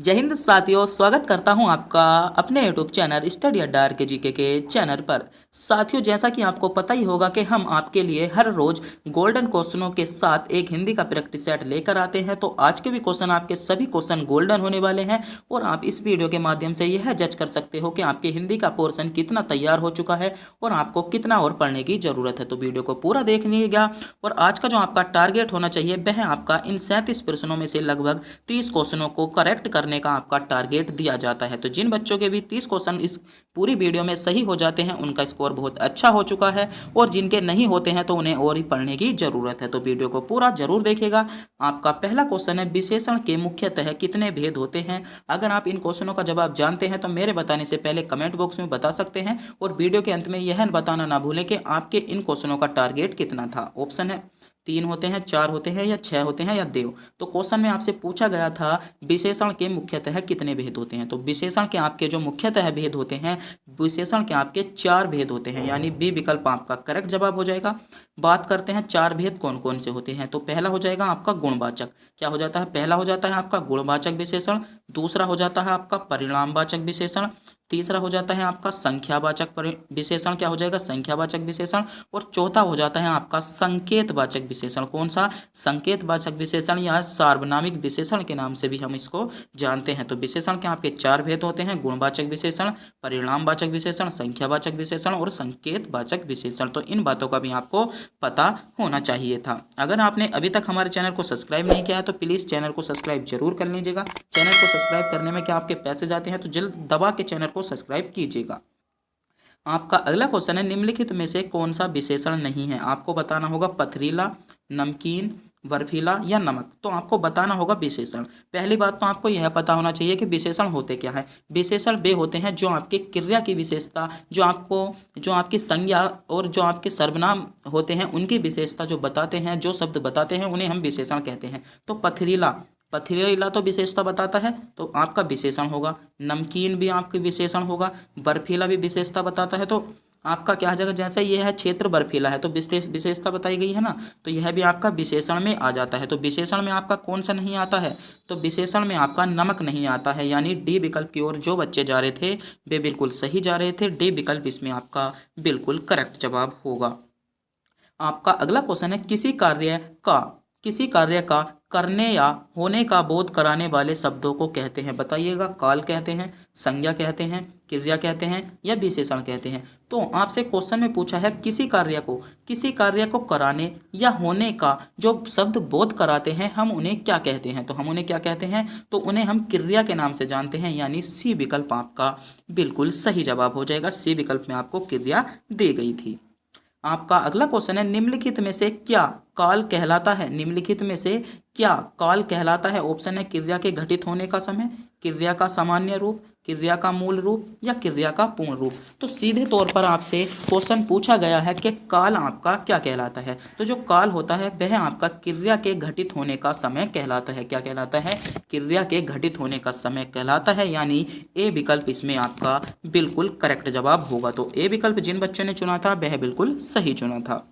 जय हिंद साथियों, स्वागत करता हूं आपका अपने यूट्यूब चैनल स्टडी अड्डा के जीके के चैनल पर। साथियों, जैसा कि आपको पता ही होगा कि हम आपके लिए हर रोज गोल्डन क्वेश्चनों के साथ एक हिंदी का प्रैक्टिस सेट लेकर आते हैं। तो आज के भी क्वेश्चन, आपके सभी क्वेश्चन गोल्डन होने वाले हैं और आप इस वीडियो के माध्यम से यह जज कर सकते हो कि आपके हिंदी का पोर्शन कितना तैयार हो चुका है और आपको कितना और पढ़ने की जरूरत है। तो वीडियो को पूरा देख लीजिएगा। और आज का जो आपका टारगेट होना चाहिए वह आपका इन 37 प्रश्नों में से लगभग 30 क्वेश्चनों को करेक्ट करने का आपका टारगेट दिया जाता है। तो जिन बच्चों के भी 30 क्वेश्चन इस पूरी वीडियो में सही हो जाते हैं उनका स्कोर बहुत अच्छा हो चुका है, और जिनके नहीं होते हैं तो उन्हें और ही पढ़ने की जरूरत है। तो वीडियो को पूरा जरूर देखिएगा। आपका पहला क्वेश्चन है, विशेषण के मुख्यतः कितने भेद होते हैं? अगर आप इन क्वेश्चनों का जवाब जानते हैं तो मेरे बताने से पहले कमेंट बॉक्स में बता सकते हैं, और वीडियो के अंत में यह बताना ना भूलें कि आपके इन क्वेश्चनों का टारगेट कितना था। ऑप्शन है 3 होते हैं, 4 होते हैं, या 6 होते हैं, या देव। तो क्वेश्चन में आपसे पूछा गया था विशेषण के मुख्यतः कितने भेद होते हैं। तो विशेषण के आपके जो मुख्यतः भेद होते हैं, विशेषण के आपके 4 भेद होते हैं, यानी बी विकल्प आपका करेक्ट जवाब हो जाएगा। बात करते हैं 4 भेद कौन कौन से होते हैं। तो पहला हो जाएगा आपका गुणवाचक। क्या हो जाता है? पहला हो जाता है आपका गुणवाचक विशेषण। दूसरा हो जाता है आपका परिणामवाचक विशेषण। तीसरा हो जाता है आपका संख्यावाचक विशेषण। क्या हो जाएगा? संख्यावाचक विशेषण। और चौथा हो जाता है आपका संकेतवाचक विशेषण। कौन सा? संकेतवाचक विशेषण, या सार्वनामिक विशेषण के नाम से भी हम इसको जानते हैं। तो विशेषण के आपके 4 भेद होते हैं, गुणवाचक विशेषण, परिणामवाचक विशेषण, संख्यावाचक विशेषण और संकेतवाचक विशेषण। तो इन बातों का भी आपको पता होना चाहिए था। अगर आपने अभी तक हमारे चैनल को सब्सक्राइब नहीं किया है तो प्लीज़ चैनल को सब्सक्राइब जरूर कर लीजिएगा। चैनल को सब्सक्राइब करने में क्या आपके पैसे जाते हैं, तो जल्द दबा के चैनल को सब्सक्राइब कीजिएगा। आपका अगला क्वेश्चन है, निम्नलिखित में से कौन सा विशेषण नहीं है? आपको बताना होगा पथरीला, नमकीन, बर्फीला या नमक। तो आपको बताना होगा विशेषण। पहली बात तो आपको यह पता होना चाहिए कि विशेषण होते क्या है। विशेषण वे होते हैं जो आपके क्रिया की विशेषता, जो आपकी संज्ञा और जो आपके सर्वनाम होते हैं उनकी विशेषता जो बताते हैं, जो शब्द बताते हैं, उन्हें हम विशेषण कहते हैं। तो पथरीला, पथरीला तो विशेषता बताता है, तो आपका विशेषण होगा। नमकीन भी आपकी विशेषण होगा। बर्फीला भी विशेषता बताता है, तो आपका क्या हो जाएगा? जैसे यह है क्षेत्र बर्फीला है तो विशेषता बताई गई है ना, तो यह भी आपका विशेषण में आ जाता है। तो विशेषण में आपका कौन सा नहीं आता है? तो विशेषण में आपका नमक नहीं आता है, यानी डी विकल्प की ओर जो बच्चे जा रहे थे वे बिल्कुल सही जा रहे थे। डी विकल्प इसमें आपका बिल्कुल करेक्ट जवाब होगा। आपका अगला क्वेश्चन है, किसी कार्य का करने या होने का बोध कराने वाले शब्दों को कहते हैं। बताइएगा, काल कहते हैं, संज्ञा कहते हैं, क्रिया कहते हैं, या विशेषण कहते हैं। तो आपसे क्वेश्चन में पूछा है किसी कार्य को कराने या होने का जो शब्द बोध कराते हैं हम उन्हें क्या कहते हैं। तो हम उन्हें क्या कहते हैं? तो उन्हें हम क्रिया के नाम से जानते हैं, यानी सी विकल्प आपका बिल्कुल सही जवाब हो जाएगा। सी विकल्प में आपको क्रिया दी गई थी। आपका अगला क्वेश्चन है, निम्नलिखित में से क्या काल कहलाता है? निम्नलिखित में से क्या काल कहलाता है? ऑप्शन है क्रिया के घटित होने का समय, क्रिया का सामान्य रूप, क्रिया का मूल रूप, या क्रिया का पूर्ण रूप। तो सीधे तौर पर आपसे क्वेश्चन पूछा गया है कि काल आपका क्या कहलाता है। तो जो काल होता है वह आपका क्रिया के घटित होने का समय कहलाता है। क्या कहलाता है? क्रिया के घटित होने का समय कहलाता है, यानी ए विकल्प इसमें आपका बिल्कुल करेक्ट जवाब होगा। तो ए विकल्प जिन बच्चों ने चुना था वह बिल्कुल सही चुना था।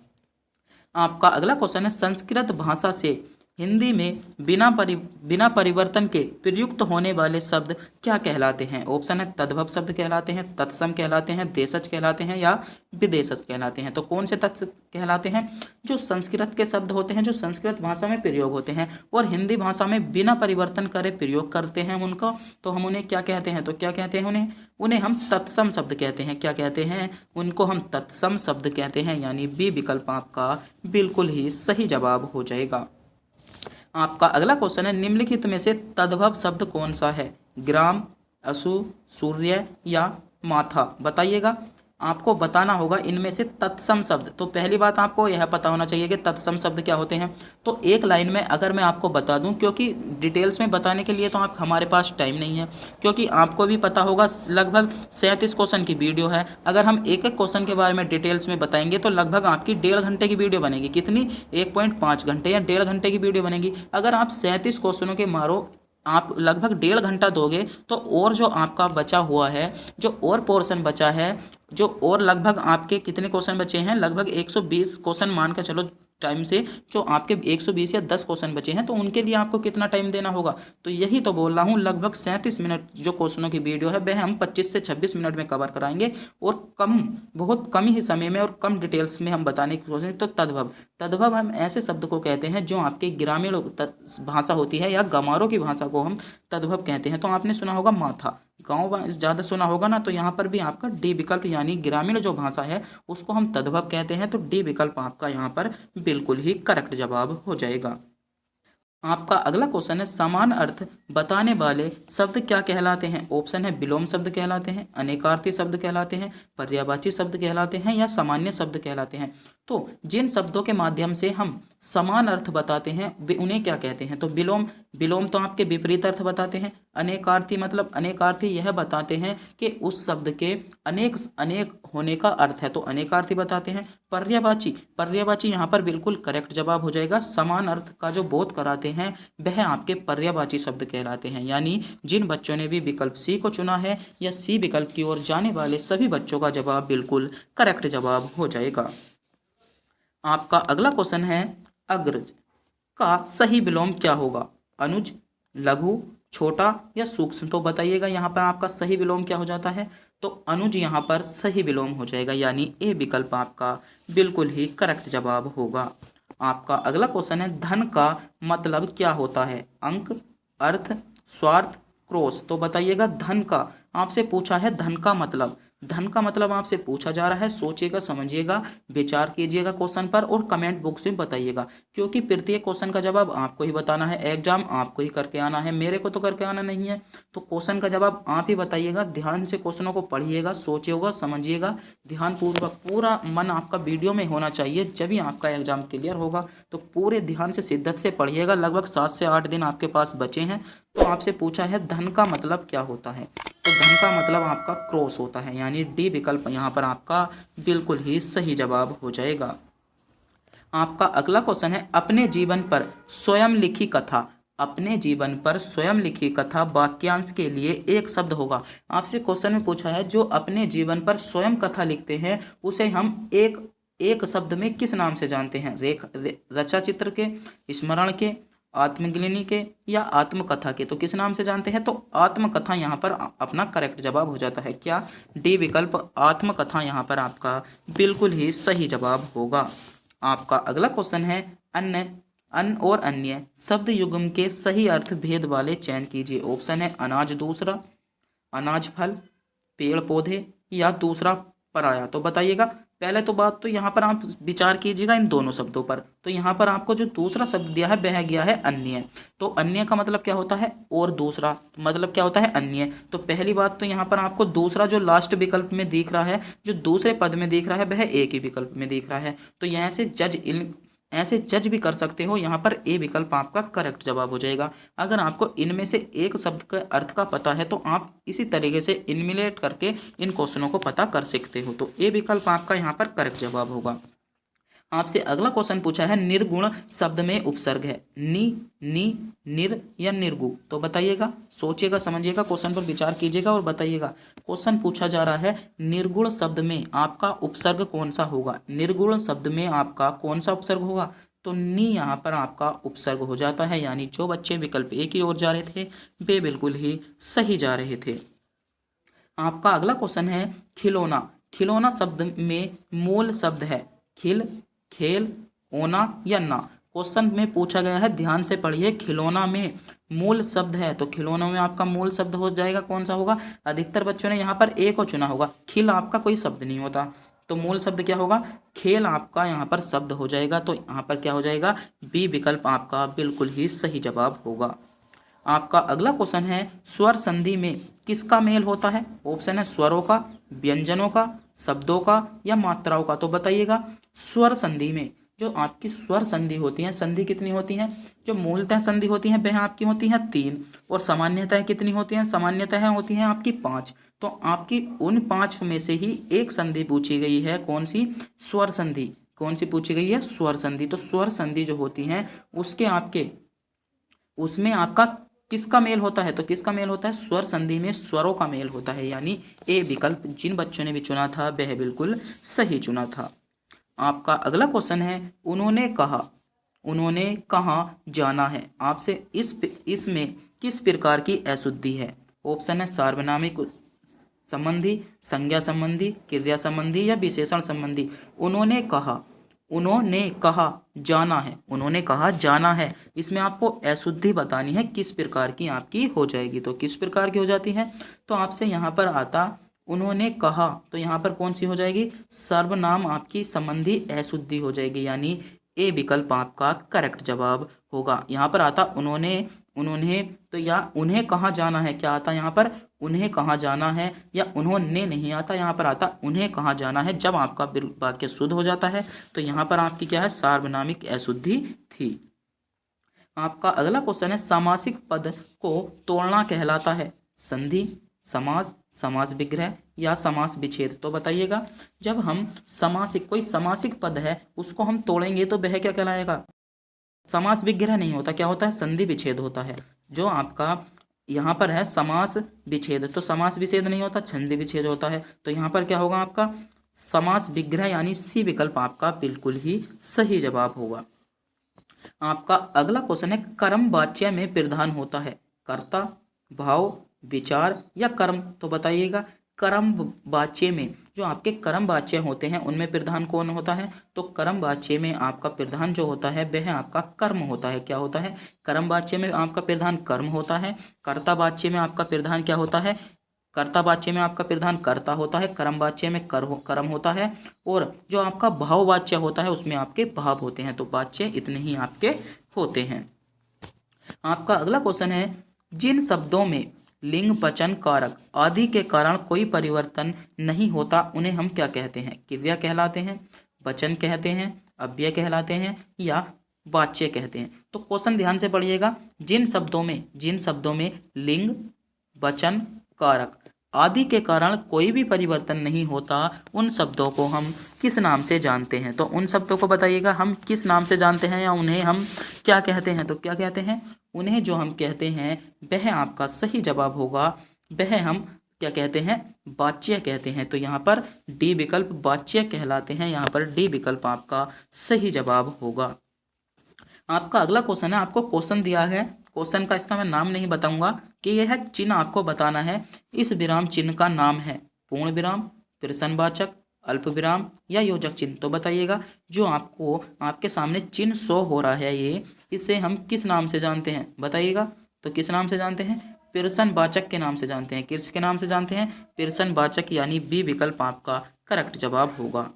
आपका अगला क्वेश्चन है, संस्कृत भाषा से हिंदी में बिना परिवर्तन के प्रयुक्त होने वाले शब्द क्या कहलाते हैं? ऑप्शन है तद्भव शब्द कहलाते हैं, तत्सम कहलाते हैं, देशज कहलाते हैं, या विदेशज कहलाते हैं। तो कौन से तत्व कहलाते हैं? जो संस्कृत के शब्द होते हैं, जो संस्कृत भाषा में प्रयोग होते हैं और हिंदी भाषा में बिना परिवर्तन करे प्रयोग करते हैं उनका, तो हम उन्हें क्या कहते हैं? तो क्या कहते हैं उन्हें हम तत्सम शब्द कहते हैं। क्या कहते हैं? उनको हम तत्सम शब्द कहते हैं, यानी बी विकल्प आपका बिल्कुल ही सही जवाब हो जाएगा। आपका अगला क्वेश्चन है, निम्नलिखित में से तद्भव शब्द कौन सा है? ग्राम, असु, सूर्य, या माथा। बताइएगा। आपको बताना होगा इनमें से तत्सम शब्द। तो पहली बात आपको यह पता होना चाहिए कि तत्सम शब्द क्या होते हैं। तो एक लाइन में अगर मैं आपको बता दूं, क्योंकि डिटेल्स में बताने के लिए तो आप हमारे पास टाइम नहीं है, क्योंकि आपको भी पता होगा लगभग 37 क्वेश्चन की वीडियो है। अगर हम एक एक क्वेश्चन के बारे में डिटेल्स में बताएंगे तो लगभग आपकी 1.5 घंटे की वीडियो बनेगी। कितनी? 1.5 घंटे या 1.5 घंटे की वीडियो बनेगी। अगर आप 37 क्वेश्चनों के मारो आप लगभग 1.5 घंटा दोगे तो और जो आपका बचा हुआ है, जो और पोर्शन बचा है, जो और लगभग आपके कितने क्वेश्चन बचे हैं? लगभग 120 क्वेश्चन मान के चलो टाइम से जो आपके 120 या 10 क्वेश्चन बचे हैं तो उनके लिए आपको कितना टाइम देना होगा। तो यही तो बोल रहा हूँ, लगभग 37 मिनट जो क्वेश्चनों की वीडियो है वह हम 25 से 26 मिनट में कवर कराएंगे और बहुत कम ही समय में और कम डिटेल्स में हम बताने की कोशिश। तो तद्भव हम ऐसे शब्द को कहते हैं जो आपकी ग्रामीण भाषा होती है या गंवारों की भाषा को हम तद्भव कहते हैं। तो आपने सुना होगा माथा, गाँव ज़्यादा सुना होगा ना, तो यहाँ पर भी आपका डी विकल्प यानी ग्रामीण जो भाषा है उसको हम तद्भव कहते हैं। तो डी विकल्प आपका यहाँ पर बिल्कुल ही करेक्ट जवाब हो जाएगा। आपका अगला क्वेश्चन है, समान अर्थ बताने वाले शब्द क्या कहलाते हैं। ऑप्शन है विलोम शब्द कहलाते हैं, अनेकार्थी शब्द कहलाते हैं, पर्यायवाची शब्द कहलाते हैं या सामान्य शब्द कहलाते हैं। तो जिन शब्दों के माध्यम से हम समान अर्थ बताते हैं वे उन्हें क्या कहते हैं। तो विलोम तो आपके विपरीत अर्थ बताते हैं। अनेकार्थी मतलब अनेकार्थी यह बताते हैं कि उस शब्द के अनेक होने का अर्थ है, तो अनेकार्थी बताते हैं। पर्यायवाची यहाँ पर बिल्कुल करेक्ट जवाब हो जाएगा। समान अर्थ का जो बोध कराते हैं वह आपके पर्यायवाची शब्द कहलाते हैं। यानी जिन बच्चों ने भी विकल्प सी को चुना है या सी विकल्प की ओर जाने वाले सभी बच्चों का जवाब बिल्कुल करेक्ट जवाब हो जाएगा। आपका अगला क्वेश्चन है, अग्रज का सही विलोम क्या होगा। अनुज, लघु, छोटा या सूक्ष्म। तो बताइएगा यहाँ पर आपका सही विलोम क्या हो जाता है। तो अनुज यहाँ पर सही विलोम हो जाएगा, यानी ए विकल्प आपका बिल्कुल ही करेक्ट जवाब होगा। आपका अगला क्वेश्चन है, धन का मतलब क्या होता है। अंक, अर्थ, स्वार्थ, क्रोश। तो बताइएगा धन का आपसे पूछा है, धन का मतलब आपसे पूछा जा रहा है। सोचिएगा, समझिएगा, विचार कीजिएगा क्वेश्चन पर और कमेंट बॉक्स में बताइएगा, क्योंकि प्रत्येक क्वेश्चन का जवाब आपको ही बताना है। एग्जाम आपको ही करके आना है, मेरे को तो करके आना नहीं है। तो क्वेश्चन का जवाब आप ही बताइएगा। ध्यान से क्वेश्चनों को पढ़िएगा, सोचिएगा, समझिएगा ध्यानपूर्वक। पूरा मन आपका वीडियो में होना चाहिए, जब ही आपका एग्जाम क्लियर होगा। तो पूरे ध्यान से शिद्दत से पढ़िएगा। लगभग 7 से 8 दिन आपके पास बचे हैं। तो आपसे पूछा है धन का मतलब क्या होता है। तो धन का मतलब आपका क्रॉस होता है, यानी डी विकल्प यहाँ पर आपका बिल्कुल ही सही जवाब हो जाएगा। आपका अगला क्वेश्चन है, अपने जीवन पर स्वयं लिखी कथा। अपने जीवन पर स्वयं लिखी कथा वाक्यांश के लिए एक शब्द होगा। आपसे क्वेश्चन में पूछा है, जो अपने जीवन पर स्वयं कथा लिखते हैं उसे हम एक शब्द में किस नाम से जानते हैं। रचा चित्र के, स्मरण के, आत्मग्लानि के या आत्मकथा के। तो किस नाम से जानते हैं। तो आत्मकथा यहाँ पर अपना करेक्ट जवाब हो जाता है। क्या, डी विकल्प आत्मकथा यहाँ पर आपका बिल्कुल ही सही जवाब होगा। आपका अगला क्वेश्चन है, अन्न और अन्य शब्द युग्म के सही अर्थ भेद वाले चयन कीजिए। ऑप्शन है अनाज दूसरा, अनाज फल, पेड़ पौधे या दूसरा पराया। तो बताइएगा। पहले तो बात तो यहाँ पर आप विचार कीजिएगा इन दोनों शब्दों पर। तो यहाँ पर आपको जो दूसरा शब्द दिया है वह गया है अन्य। तो अन्य का मतलब क्या होता है, और दूसरा मतलब क्या होता है अन्य। तो पहली बात तो यहाँ पर आपको दूसरा जो लास्ट विकल्प में दिख रहा है, जो दूसरे पद में दिख रहा है, वह एक ही विकल्प में दिख रहा है। तो यहाँ से ऐसे जज भी कर सकते हो। यहाँ पर ए विकल्प आपका करेक्ट जवाब हो जाएगा। अगर आपको इनमें से एक शब्द का अर्थ का पता है तो आप इसी तरीके से इनमिलेट करके इन क्वेश्चनों को पता कर सकते हो। तो ए विकल्प आपका यहाँ पर करेक्ट जवाब होगा। आपसे अगला क्वेश्चन पूछा है, निर्गुण शब्द में उपसर्ग है। नी, निर या निर्गु। तो बताइएगा, सोचिएगा, समझिएगा, क्वेश्चन पर विचार कीजिएगा और बताइएगा। क्वेश्चन पूछा जा रहा है, निर्गुण शब्द में आपका उपसर्ग कौन सा होगा। निर्गुण शब्द में आपका कौन सा उपसर्ग होगा। तो नी यहाँ पर आपका उपसर्ग हो जाता है, यानी जो बच्चे विकल्प ए की ओर जा रहे थे वे बिल्कुल ही सही जा रहे थे। आपका अगला क्वेश्चन है, खिलौना। खिलौना शब्द में मूल शब्द है खिल, खेल, ओना या ना। क्वेश्चन में पूछा गया है, ध्यान से पढ़िए। खिलौना में मूल शब्द है, तो खिलौनों में आपका मूल शब्द हो जाएगा कौन सा होगा। अधिकतर बच्चों ने यहाँ पर ए को चुना होगा। खिल आपका कोई शब्द नहीं होता, तो मूल शब्द क्या होगा, खेल आपका यहाँ पर शब्द हो जाएगा। तो यहाँ पर क्या हो जाएगा, बी विकल्प आपका बिल्कुल ही सही जवाब होगा। आपका अगला क्वेश्चन है, स्वर संधि में किसका मेल होता है। ऑप्शन है स्वरों का, व्यंजनों का, शब्दों का या मात्राओं का। तो बताइएगा, स्वर संधि में जो आपकी स्वर संधि होती हैं, संधि कितनी होती हैं। जो मूलतः संधि होती हैं वह आपकी होती हैं 3 और सामान्यतः कितनी होती हैं। सामान्यतः होती हैं आपकी 5। तो आपकी उन 5 में से ही एक संधि पूछी गई है, कौन सी, स्वर संधि। कौन सी पूछी गई है, स्वर संधि। तो स्वर संधि जो होती हैं उसमें आपका किसका मेल होता है। तो किसका मेल होता है, स्वर संधि में स्वरों का मेल होता है, यानी ए विकल्प जिन बच्चों ने भी चुना था वह बिल्कुल सही चुना था। आपका अगला क्वेश्चन है उन्होंने कहा। उन्होंने कहाँ जाना है, आपसे इसमें किस प्रकार की अशुद्धि है। ऑप्शन है सार्वनामिक संबंधी, संज्ञा संबंधी, क्रिया संबंधी या विशेषण संबंधी। उन्होंने कहा, उन्होंने कहा जाना है, उन्होंने कहा जाना है, इसमें आपको अशुद्धि बतानी है किस प्रकार की आपकी हो जाएगी। तो किस प्रकार की हो जाती है, तो आपसे यहाँ पर आता उन्होंने कहा, तो यहाँ पर कौन सी हो जाएगी, सर्वनाम आपकी संबंधी अशुद्धि हो जाएगी, यानी ए विकल्प आपका करेक्ट जवाब होगा। यहाँ पर आता उन्होंने, उन्होंने, तो या उन्हें कहाँ जाना है, क्या आता यहाँ पर, उन्हें कहाँ जाना है, या उन्होंने नहीं आता, यहाँ पर आता उन्हें कहाँ जाना है। जब आपका वाक्य शुद्ध हो जाता है तो यहाँ पर आपकी क्या है, सार्वनामिक अशुद्धि थी। आपका अगला क्वेश्चन है सामासिक पद को तोड़ना कहलाता है संधि, समास, समास विग्रह या समास विच्छेद। तो बताइएगा, जब हम समासिक, कोई समासिक पद है उसको हम तोड़ेंगे तो वह क्या कहलाएगा, समास विग्रह नहीं होता, क्या होता है, संधि विच्छेद होता है। जो आपका यहाँ पर है समास विच्छेद, तो समास विच्छेद नहीं होता, संधि विच्छेद होता है। तो यहाँ पर क्या होगा आपका समास विग्रह, यानी सी विकल्प आपका बिल्कुल ही सही जवाब होगा। आपका अगला क्वेश्चन है कर्म वाच्य में प्रधान होता है कर्ता, भाव, विचार या कर्म। तो बताइएगा, कर्म वाच्य में जो आपके कर्म वाच्य होते हैं उनमें प्रधान कौन होता है, तो कर्म वाच्य में आपका प्रधान जो होता है वह आपका कर्म होता है। क्या होता है, कर्म वाच्य में आपका प्रधान कर्म होता है। कर्ता वाच्य में आपका प्रधान क्या होता है, कर्ता वाच्य में आपका प्रधान कर्ता होता है, कर्म वाच्य में कर्म होता है, और जो आपका भाव वाच्य होता है उसमें आपके भाव होते हैं। तो वाच्य इतने ही आपके होते हैं। आपका अगला क्वेश्चन है जिन शब्दों में लिंग, वचन, कारक आदि के कारण कोई परिवर्तन नहीं होता उन्हें हम क्या कहते हैं, क्रिया कहलाते हैं, वचन कहते हैं, अव्यय कहलाते हैं या वाच्य कहते हैं। तो क्वेश्चन ध्यान से पढ़िएगा, जिन शब्दों में लिंग, वचन, कारक आदि के कारण कोई भी परिवर्तन नहीं होता उन शब्दों को हम किस नाम से जानते हैं। तो उन शब्दों को बताइएगा हम किस नाम से जानते हैं या उन्हें हम क्या कहते हैं। तो क्या कहते हैं, उन्हें जो हम कहते हैं वह आपका सही जवाब होगा, वह हम क्या कहते हैं, वाच्य कहते हैं। तो यहाँ पर डी विकल्प वाच्य कहलाते हैं, यहाँ पर डी विकल्प आपका सही जवाब होगा। आपका अगला क्वेश्चन है, आपको क्वेश्चन दिया है, क्वेश्चन का इसका मैं नाम नहीं बताऊंगा कि यह चिन्ह आपको बताना है, इस विराम चिन्ह का नाम है पूर्ण विराम, प्रश्नवाचक, अल्प विराम या योजक चिन्ह। तो बताइएगा, जो आपको आपके सामने चिन्ह शो हो रहा है ये, इसे हम किस नाम से जानते हैं, बताइएगा। तो किस नाम से जानते हैं, प्रश्नवाचक के नाम से जानते हैं। किसके नाम से जानते हैं, प्रश्नवाचक, यानी बी विकल्प आपका करेक्ट जवाब होगा।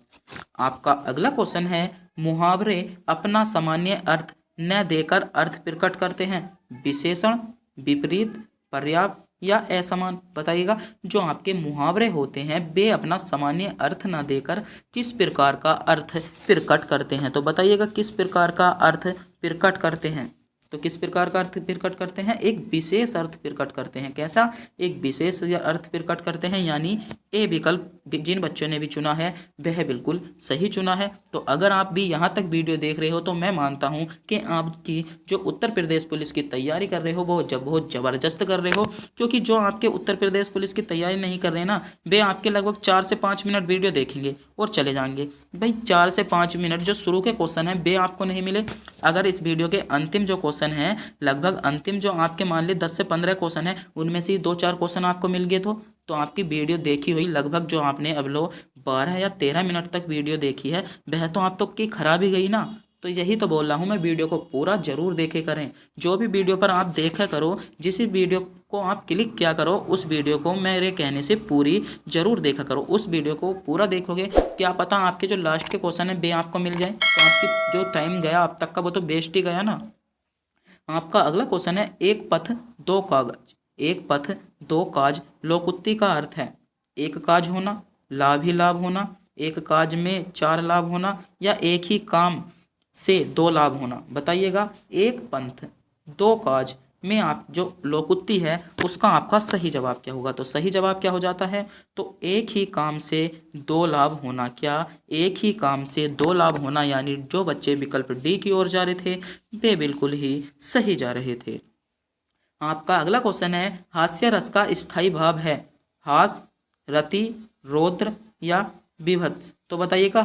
आपका अगला क्वेश्चन है मुहावरे अपना सामान्य अर्थ न देकर अर्थ प्रकट करते हैं विशेषण, विपरीत, पर्याप्त या असमान। बताइएगा, जो आपके मुहावरे होते हैं वे अपना सामान्य अर्थ न देकर किस प्रकार का अर्थ प्रकट करते हैं। तो बताइएगा किस प्रकार का अर्थ प्रकट करते हैं। तो किस प्रकार का अर्थ प्रकट करते हैं, एक विशेष अर्थ प्रकट करते हैं। कैसा, एक विशेष अर्थ प्रकट करते हैं, यानी ए विकल्प जिन बच्चों ने भी चुना है वह बिल्कुल सही चुना है। तो अगर आप भी यहाँ तक वीडियो देख रहे हो तो मैं मानता हूँ कि आपकी जो उत्तर प्रदेश पुलिस की तैयारी कर रहे हो वो बहुत ज़बरदस्त कर रहे हो, क्योंकि जो आपके उत्तर प्रदेश पुलिस की तैयारी नहीं कर रहे ना, वे आपके लगभग 4 से 5 मिनट वीडियो देखेंगे और चले जाएंगे। भाई 4 से 5 मिनट जो शुरू के क्वेश्चन हैं वे आपको नहीं मिले। अगर इस वीडियो के अंतिम जो क्वेश्चन हैं, लगभग अंतिम जो आपके मान ली 10 से 15 क्वेश्चन हैं, उनमें से 2-4 क्वेश्चन आपको मिल गए तो आपकी वीडियो देखी हुई लगभग जो आपने अब लो 12 या 13 मिनट तक वीडियो देखी है वह तो आप तो की खराब ही गई ना। तो यही तो बोल रहा हूँ मैं, वीडियो को पूरा जरूर देखे करें। जो भी वीडियो पर आप देखा करो, जिस वीडियो को आप क्लिक किया करो, उस वीडियो को मेरे कहने से पूरी जरूर देखा करो। उस वीडियो को पूरा देखोगे, क्या पता आपके जो लास्ट के क्वेश्चन है वे आपको मिल जाए, तो आपकी जो टाइम गया अब तक का वो तो वेस्ट ही गया ना। आपका अगला क्वेश्चन है एक पथ दो कागज, एक पथ दो काज लोकुत्ती का अर्थ है एक काज होना, लाभ ही लाभ होना, एक काज में 4 लाभ होना या एक ही काम से 2 लाभ होना। बताइएगा, एक पंथ दो काज में आप जो लोकुत्ती है उसका आपका सही जवाब क्या होगा। तो सही जवाब क्या हो जाता है, तो एक ही काम से 2 लाभ होना। क्या, एक ही काम से 2 लाभ होना, यानी जो बच्चे विकल्प डी की ओर जा रहे थे वे बिल्कुल ही सही जा रहे थे। आपका अगला क्वेश्चन है हास्य रस का स्थायी भाव है हास, रति, रौद्र या विभत्स। तो बताइएगा,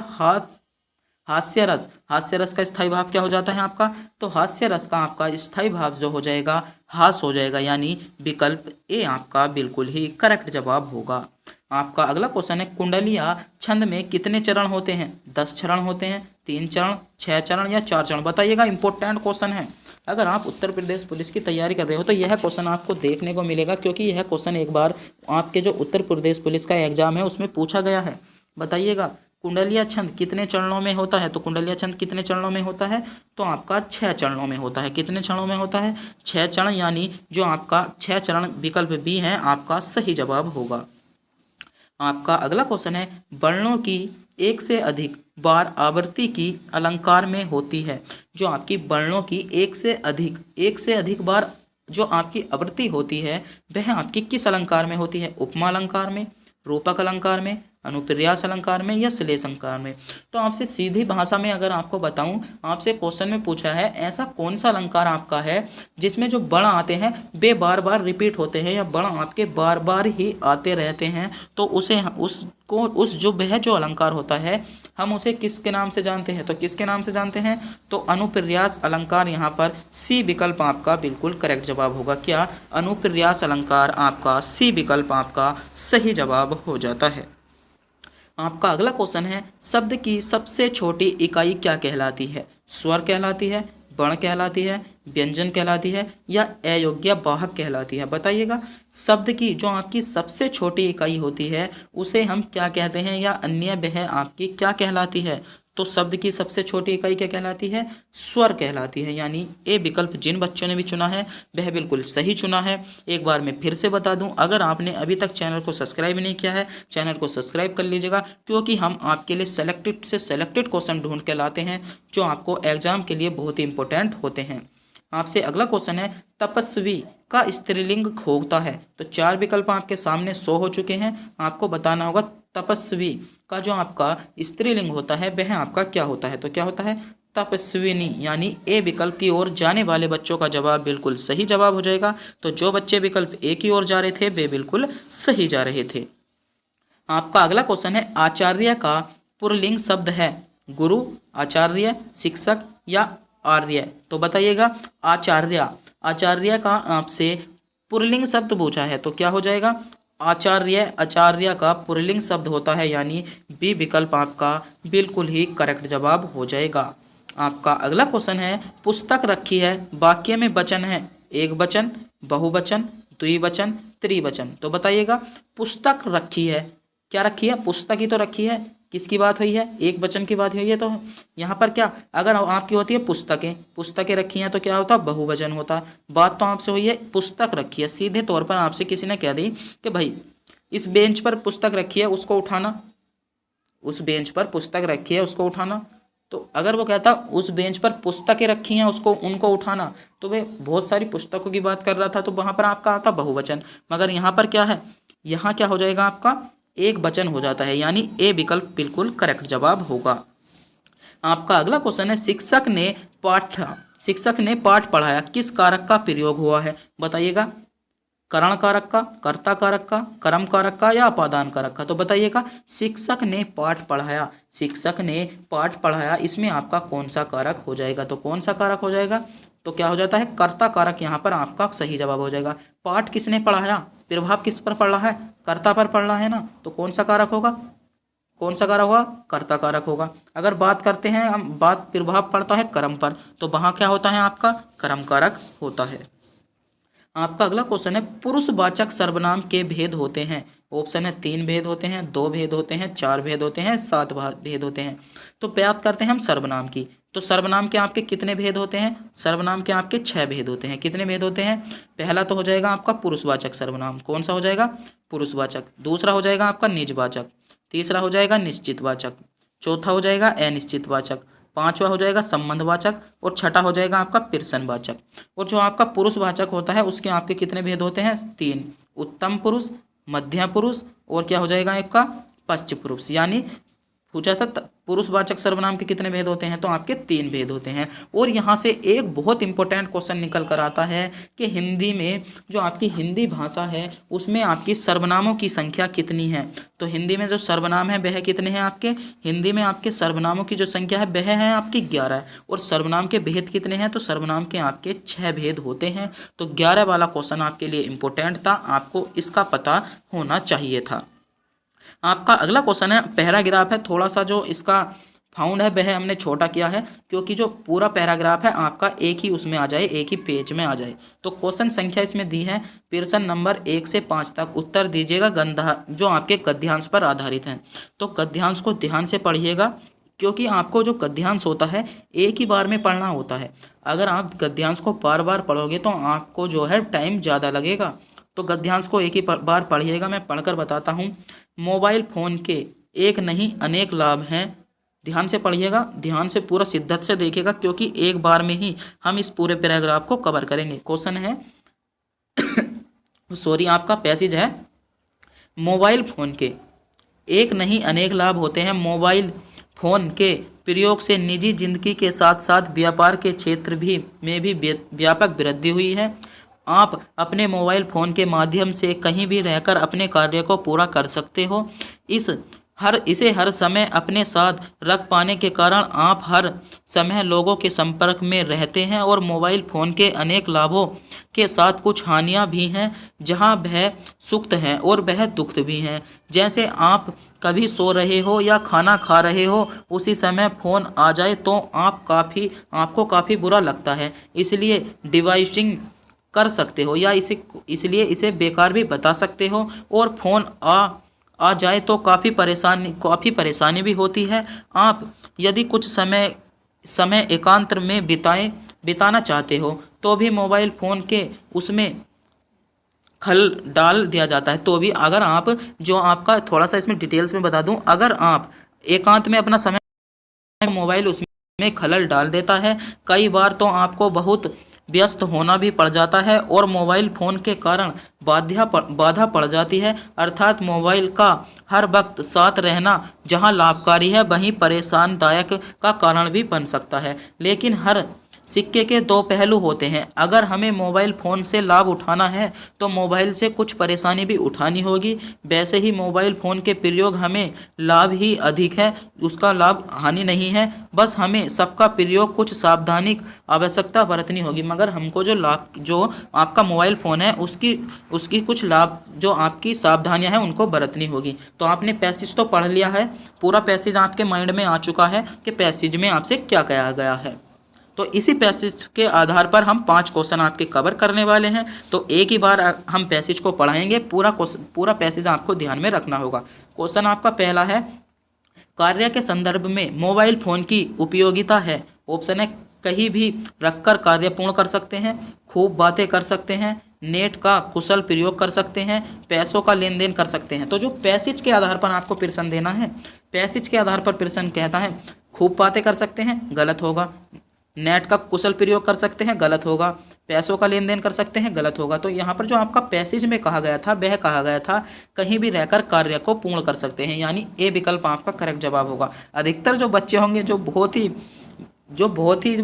हास्य रस, हास्य रस का स्थायी भाव क्या हो जाता है आपका, तो हास्य रस का आपका स्थायी भाव जो हो जाएगा हास हो जाएगा, यानी विकल्प ए आपका बिल्कुल ही करेक्ट जवाब होगा। आपका अगला क्वेश्चन है, कुंडलिया छंद में कितने चरण होते हैं, 10 चरण होते हैं, 3 चरण, 6 चरण या 4 चरण, बताइएगा। इंपॉर्टेंट क्वेश्चन है, अगर आप उत्तर प्रदेश पुलिस की तैयारी कर रहे हो तो यह क्वेश्चन आपको देखने को मिलेगा, क्योंकि यह क्वेश्चन एक बार आपके जो उत्तर प्रदेश पुलिस का एग्जाम है उसमें पूछा गया है। बताइएगा, कुंडलिया छंद कितने चरणों में होता है, तो कुंडलिया छंद कितने चरणों में होता है, तो आपका 6 चरणों में होता है। कितने चरणों में होता है, 6 चरण, यानी जो आपका 6 चरण विकल्प बी है आपका सही जवाब होगा। आपका अगला क्वेश्चन है, वर्णों की एक से अधिक बार आवृत्ति की अलंकार में होती है। जो आपकी वर्णों की एक से अधिक बार जो आपकी आवृत्ति होती है वह आपकी किस अलंकार में होती है, उपमा अलंकार में, रूपक अलंकार में, अनुप्रास अलंकार में या श्लेष अलंकार में। तो आपसे सीधी भाषा में अगर आपको बताऊं, आपसे क्वेश्चन में पूछा है ऐसा कौन सा अलंकार आपका है जिसमें जो बण आते हैं वे बार बार रिपीट होते हैं या बण आपके बार बार ही आते रहते हैं, तो उस जो वह जो अलंकार होता है हम उसे किसके नाम से जानते हैं, तो किसके नाम से जानते हैं, तो अनुप्रास अलंकार। यहाँ पर सी विकल्प आपका बिल्कुल करेक्ट जवाब होगा। क्या, अनुप्रास अलंकार आपका सी विकल्प आपका सही जवाब हो जाता है। आपका अगला क्वेश्चन है, शब्द की सबसे छोटी इकाई क्या कहलाती है, स्वर कहलाती है, वर्ण कहलाती है, व्यंजन कहलाती है या अयोग्य वाहक कहलाती है। बताइएगा, शब्द की जो आपकी सबसे छोटी इकाई होती है उसे हम क्या कहते हैं या अन्य वह आपकी क्या कहलाती है, तो शब्द की सबसे छोटी इकाई क्या कहलाती है, स्वर कहलाती है, यानी ए विकल्प जिन बच्चों ने भी चुना है वह बिल्कुल सही चुना है। एक बार मैं फिर से बता दूं, अगर आपने अभी तक चैनल को सब्सक्राइब नहीं किया है चैनल को सब्सक्राइब कर लीजिएगा, क्योंकि हम आपके लिए सेलेक्टेड क्वेश्चन ढूंढ के लाते हैं जो आपको एग्जाम के लिए बहुत ही इंपॉर्टेंट होते हैं। आपसे अगला क्वेश्चन है, तपस्वी का स्त्रीलिंग होता है, तो 4 विकल्प आपके सामने शो हो चुके हैं, आपको बताना होगा तपस्वी का जो आपका स्त्रीलिंग होता है वह आपका क्या होता है, तो क्या होता है, तपस्विनी, यानी ए विकल्प की ओर जाने वाले बच्चों का जवाब बिल्कुल सही जवाब हो जाएगा। तो जो बच्चे विकल्प ए की ओर जा रहे थे वे बिल्कुल सही जा रहे थे। आपका अगला क्वेश्चन है, आचार्य का पुल्लिंग शब्द है, गुरु, आचार्य, शिक्षक या आर्य, तो बताइएगा। आचार्य का आपसे पुल्लिंग शब्द पूछा है तो क्या हो जाएगा, आचार्य का पुल्लिंग शब्द होता है, यानी बी विकल्प आपका बिल्कुल ही करेक्ट जवाब हो जाएगा। आपका अगला क्वेश्चन है, पुस्तक रखी है, वाक्य में वचन है, एक वचन, बहुवचन, द्विवचन, त्रिवचन, तो बताइएगा। पुस्तक रखी है, क्या रखी है, पुस्तक ही तो रखी है, किसकी बात हुई है, एक वचन की बात हुई है, तो यहाँ पर क्या अगर आपकी होती है पुस्तकें रखी हैं तो क्या होता, बहुवचन होता। बात तो आपसे हुई है पुस्तक रखी है, सीधे तौर पर आपसे किसी ने कह दी कि भाई इस बेंच पर पुस्तक रखी है उसको उठाना, उस बेंच पर पुस्तक रखी है उसको उठाना, तो अगर वो कहता उस बेंच पर पुस्तकें रखी हैं उनको उठाना, तो वे बहुत सारी पुस्तकों की बात कर रहा था, तो वहाँ पर आपका आता बहुवचन। मगर यहाँ पर क्या है, यहाँ क्या हो जाएगा आपका एक वचन हो जाता है, यानी ए विकल्प बिल्कुल करेक्ट जवाब होगा। आपका अगला क्वेश्चन है, शिक्षक ने पाठ पढ़ाया, किस कारक का प्रयोग हुआ है, बताइएगा। करण कारक का, कर्ता कारक का, कर्म कारक का या अपादान कारक का, तो बताइएगा। शिक्षक ने पाठ पढ़ाया, इसमें आपका कौन सा कारक हो जाएगा, तो कौन सा कारक हो जाएगा, तो क्या हो जाता है, कर्ता कारक यहाँ पर आपका सही जवाब हो जाएगा। पाठ किसने पढ़ाया, प्रभाव किस पर पड़ रहा है, कर्ता पर पड़ रहा है ना, तो कौन सा कारक होगा, कर्ता कारक होगा। अगर बात करते हैं हम, बात प्रभाव पड़ता है कर्म पर, तो वहाँ क्या होता है आपका कर्म कारक होता है। आपका अगला क्वेश्चन है, पुरुषवाचक सर्वनाम के भेद होते हैं, ऑप्शन है 3 भेद होते हैं, 2 भेद होते हैं, 4 भेद होते हैं, 7 भेद होते हैं। तो बात करते हैं हम सर्वनाम की, तो सर्वनाम के आपके कितने भेद होते हैं, सर्वनाम के आपके 6 भेद होते हैं। कितने भेद होते हैं, पहला तो हो जाएगा आपका पुरुषवाचक सर्वनाम, कौन सा हो जाएगा, पुरुषवाचक। दूसरा हो जाएगा आपका निजवाचक, तीसरा हो जाएगा निश्चितवाचक, चौथा हो जाएगा अनिश्चितवाचक, पांचवा हो जाएगा संबंधवाचक और छठा हो जाएगा आपका प्रश्नवाचक। और जो आपका पुरुषवाचक होता है उसके आपके कितने भेद होते हैं, 3, उत्तम पुरुष, मध्यम पुरुष और क्या हो जाएगा आपका पश्च पुरुष। यानी पूछा था पुरुषवाचक सर्वनाम के कितने भेद होते हैं, तो आपके 3 भेद होते हैं। और यहाँ से एक बहुत इंपॉर्टेंट क्वेश्चन निकल कर आता है कि हिंदी में जो आपकी हिंदी भाषा है उसमें आपकी सर्वनामों की संख्या कितनी है। तो हिंदी में जो सर्वनाम है वह कितने हैं आपके, हिंदी में आपके सर्वनामों की जो संख्या है वह है आपकी 11। और सर्वनाम के भेद कितने हैं, तो सर्वनाम के आपके 6 भेद होते हैं। तो 11 वाला क्वेश्चन आपके लिए इंपॉर्टेंट था, आपको इसका पता होना चाहिए था। आपका अगला क्वेश्चन है, पैराग्राफ है, थोड़ा सा जो इसका फाउंड है वह हमने छोटा किया है क्योंकि जो पूरा पैराग्राफ है आपका एक ही उसमें आ जाए, एक ही पेज में आ जाए। तो क्वेश्चन संख्या इसमें दी है, प्रश्न नंबर 1 से 5 तक उत्तर दीजिएगा गंधा जो आपके गद्यांश पर आधारित हैं। तो गद्यांश को ध्यान से पढ़िएगा क्योंकि आपको जो गद्यांश होता है एक ही बार में पढ़ना होता है। अगर आप गद्यांश को बार बार पढ़ोगे तो आपको जो है टाइम ज़्यादा लगेगा। तो गद्यांश को एक ही बार पढ़िएगा, मैं पढ़कर बताता हूँ। मोबाइल फ़ोन के एक नहीं अनेक लाभ हैं। ध्यान से पढ़िएगा, ध्यान से पूरा शिद्दत से देखिएगा क्योंकि एक बार में ही हम इस पूरे पैराग्राफ को कवर करेंगे। क्वेश्चन है सॉरी आपका पैसेज है, मोबाइल फ़ोन के एक नहीं अनेक लाभ होते हैं। मोबाइल फ़ोन के प्रयोग से निजी जिंदगी के साथ साथ व्यापार के क्षेत्र में भी व्यापक वृद्धि हुई है। आप अपने मोबाइल फ़ोन के माध्यम से कहीं भी रहकर अपने कार्य को पूरा कर सकते हो। इसे हर समय अपने साथ रख पाने के कारण आप हर समय लोगों के संपर्क में रहते हैं। और मोबाइल फ़ोन के अनेक लाभों के साथ कुछ हानियां भी हैं, जहां वह सुख है और वह दुख भी हैं। जैसे आप कभी सो रहे हो या खाना खा रहे हो, उसी समय फ़ोन आ जाए तो आपको काफ़ी बुरा लगता है, इसलिए डिवाइसिंग कर सकते हो या इसलिए इसे बेकार भी बता सकते हो। और फ़ोन आ जाए तो काफ़ी परेशानी भी होती है। आप यदि कुछ समय एकांत में बिताना चाहते हो तो भी मोबाइल फ़ोन के उसमें खल डाल दिया जाता है। तो भी अगर आप जो आपका थोड़ा सा इसमें डिटेल्स में बता दूं, अगर आप एकांत में अपना समय मोबाइल उसमें खलल डाल देता है, कई बार तो आपको बहुत व्यस्त होना भी पड़ जाता है और मोबाइल फ़ोन के कारण बाधा पड़ जाती है। अर्थात मोबाइल का हर वक्त साथ रहना जहां लाभकारी है वहीं परेशानदायक का कारण भी बन सकता है। लेकिन हर सिक्के के 2 पहलू होते हैं। अगर हमें मोबाइल फ़ोन से लाभ उठाना है तो मोबाइल से कुछ परेशानी भी उठानी होगी। वैसे ही मोबाइल फ़ोन के प्रयोग हमें लाभ ही अधिक है, उसका लाभ हानि नहीं है। बस हमें सबका प्रयोग कुछ सावधानी आवश्यकता बरतनी होगी। मगर हमको जो आपका मोबाइल फ़ोन है उसकी कुछ लाभ जो आपकी सावधानियाँ हैं उनको बरतनी होगी। तो आपने पैसेज तो पढ़ लिया है, पूरा पैसेज आपके माइंड में आ चुका है कि पैसेज में आपसे क्या कहा गया है। तो इसी पैसेज के आधार पर हम 5 क्वेश्चन आपके कवर करने वाले हैं। तो एक ही बार हम पैसेज को पढ़ाएंगे, पूरा पैसेज आपको ध्यान में रखना होगा। क्वेश्चन आपका पहला है, कार्य के संदर्भ में मोबाइल फ़ोन की उपयोगिता है। ऑप्शन है, कहीं भी रखकर कार्य पूर्ण कर सकते हैं, खूब बातें कर सकते हैं, नेट का कुशल प्रयोग कर सकते हैं, पैसों का लेन देन कर सकते हैं। तो जो पैसेज के आधार पर आपको प्रश्न देना है, पैसेज के आधार पर प्रश्न कहता है खूब बातें कर सकते हैं, गलत होगा। नेट का कुशल प्रयोग कर सकते हैं, गलत होगा। पैसों का लेन देन कर सकते हैं, गलत होगा। तो यहाँ पर जो आपका पैसेज में कहा गया था वह कहा गया था कहीं भी रहकर कार्य को पूर्ण कर सकते हैं, यानी ए विकल्प आपका करेक्ट जवाब होगा। अधिकतर जो बच्चे होंगे जो बहुत ही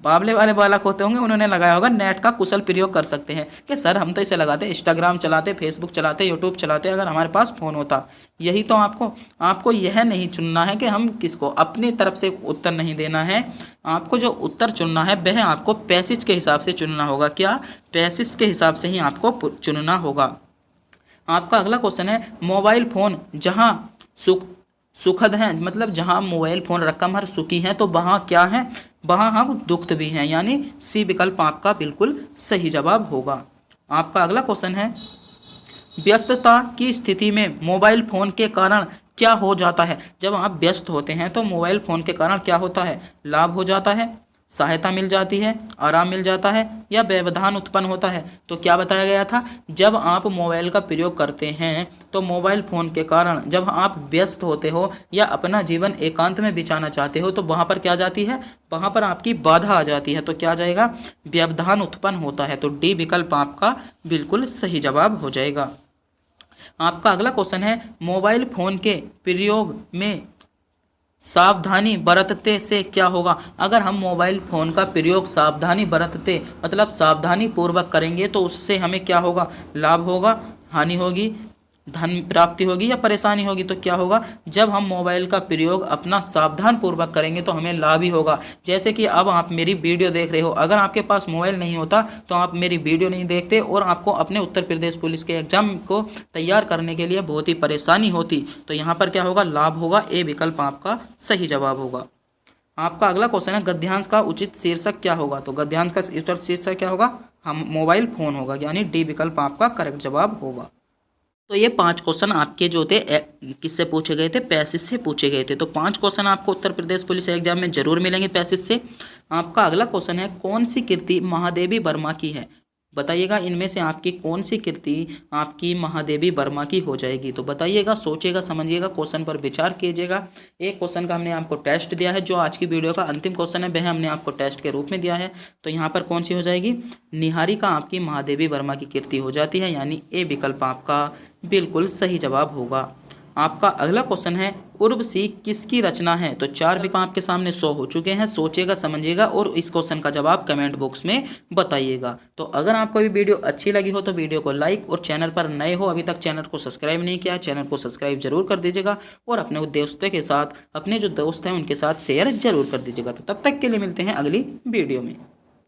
बावले वाले बालक होते होंगे, उन्होंने लगाया होगा नेट का कुशल प्रयोग कर सकते हैं कि सर हम तो इसे लगाते, इंस्टाग्राम चलाते, फेसबुक चलाते, यूट्यूब चलाते, अगर हमारे पास फ़ोन होता। यही तो आपको यह नहीं चुनना है कि हम किसको, अपनी तरफ से उत्तर नहीं देना है। आपको जो उत्तर चुनना है वह आपको पैसेज के हिसाब से चुनना होगा। क्या, पैसेज के हिसाब से ही आपको चुनना होगा। आपका अगला क्वेश्चन है, मोबाइल फ़ोन जहाँ सुखद हैं, मतलब जहाँ मोबाइल फ़ोन रकम हर सुखी हैं तो वहाँ क्या है, वहाँ हम दुख भी हैं, यानी सी विकल्प आपका बिल्कुल सही जवाब होगा। आपका अगला क्वेश्चन है, व्यस्तता की स्थिति में मोबाइल फ़ोन के कारण क्या हो जाता है। जब आप व्यस्त होते हैं तो मोबाइल फ़ोन के कारण क्या होता है, लाभ हो जाता है, सहायता मिल जाती है, आराम मिल जाता है या व्यवधान उत्पन्न होता है। तो क्या बताया गया था, जब आप मोबाइल का प्रयोग करते हैं तो मोबाइल फ़ोन के कारण जब आप व्यस्त होते हो या अपना जीवन एकांत में बिताना चाहते हो तो वहाँ पर क्या जाती है, वहाँ पर आपकी बाधा आ जाती है। तो क्या जाएगा, व्यवधान उत्पन्न होता है। तो डी विकल्प आपका बिल्कुल सही जवाब हो जाएगा। आपका अगला क्वेश्चन है, मोबाइल फ़ोन के प्रयोग में सावधानी बरतते से क्या होगा? अगर हम मोबाइल फ़ोन का प्रयोग सावधानी बरतते मतलब सावधानी पूर्वक करेंगे तो उससे हमें क्या होगा? लाभ होगा, हानि होगी, धन प्राप्ति होगी या परेशानी होगी? तो क्या होगा? जब हम मोबाइल का प्रयोग अपना सावधान पूर्वक करेंगे तो हमें लाभ ही होगा। जैसे कि अब आप मेरी वीडियो देख रहे हो, अगर आपके पास मोबाइल नहीं होता तो आप मेरी वीडियो नहीं देखते और आपको अपने उत्तर प्रदेश पुलिस के एग्जाम को तैयार करने के लिए बहुत ही परेशानी होती। तो यहाँ पर क्या होगा? लाभ होगा। ए विकल्प आपका सही जवाब होगा। आपका अगला क्वेश्चन है, गद्यांश का उचित शीर्षक क्या होगा? तो गद्यांश का उचित शीर्षक क्या होगा? हम मोबाइल फोन होगा, यानी डी विकल्प आपका करेक्ट जवाब होगा। तो ये 5 क्वेश्चन आपके जो थे किससे पूछे गए थे? पैसिस से पूछे गए थे। तो 5 क्वेश्चन आपको उत्तर प्रदेश पुलिस एग्जाम में जरूर मिलेंगे पैसिस से। आपका अगला क्वेश्चन है, कौन सी कृति महादेवी वर्मा की है? बताइएगा इनमें से आपकी कौन सी कृति आपकी महादेवी वर्मा की हो जाएगी? तो बताइएगा, सोचिएगा, समझिएगा, क्वेश्चन पर विचार कीजिएगा। एक क्वेश्चन का हमने आपको टेस्ट दिया है, जो आज की वीडियो का अंतिम क्वेश्चन है वह हमने आपको टेस्ट के रूप में दिया है। तो यहाँ पर कौन सी हो जाएगी? निहारिका आपकी महादेवी वर्मा की कृति हो जाती है, यानी ए विकल्प आपका बिल्कुल सही जवाब होगा। आपका अगला क्वेश्चन है, उर्वशी किसकी रचना है? तो 4 विकल्प आपके सामने 100 हो चुके हैं। सोचिएगा, समझिएगा और इस क्वेश्चन का जवाब कमेंट बॉक्स में बताइएगा। तो अगर आपको ये वीडियो अच्छी लगी हो तो वीडियो को लाइक, और चैनल पर नए हो अभी तक चैनल को सब्सक्राइब नहीं किया है, चैनल को सब्सक्राइब जरूर कर दीजिएगा और अपने दोस्तों के साथ, अपने जो दोस्त हैं उनके साथ शेयर जरूर कर दीजिएगा। तो तब तक के लिए मिलते हैं अगली वीडियो में।